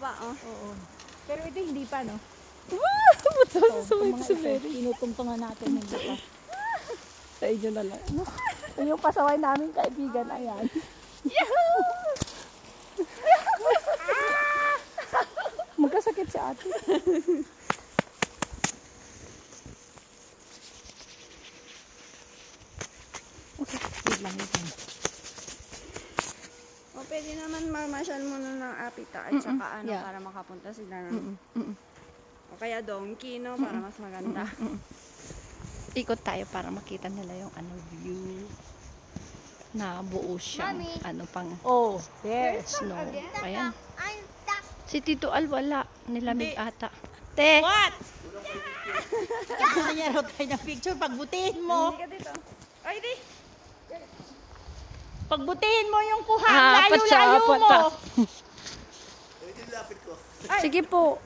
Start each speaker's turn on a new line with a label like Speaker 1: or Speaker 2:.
Speaker 1: pa, oh.
Speaker 2: Oo. Pero ito hindi pa, no?
Speaker 3: Ba't sumit-sumit?
Speaker 2: Tinutungtungan natin hindi pa.
Speaker 3: Sa inyo na lang. Yung pasaway namin kaibigan, ayan. Magkasakit si ate. Okay, wait lang.
Speaker 1: O, pwede naman mamasyal muna ng apita at saka ano,
Speaker 3: Yeah.
Speaker 1: para makapunta sila ng... O kaya donkey, no? Para mas maganda.
Speaker 3: Ikot tayo para makita nila yung view. Na buo siyang pang
Speaker 2: Oh, yes.
Speaker 3: snow. Ayan. Si Tito Al wala. Nilamig ata. Te!
Speaker 2: What? Kaya raw tayo ng picture. Pagbutihin mo.
Speaker 1: Hindi ka dito. Ay, di!
Speaker 2: Pagbutihin mo yung kuha. Layo-layo mo.
Speaker 3: Sige po.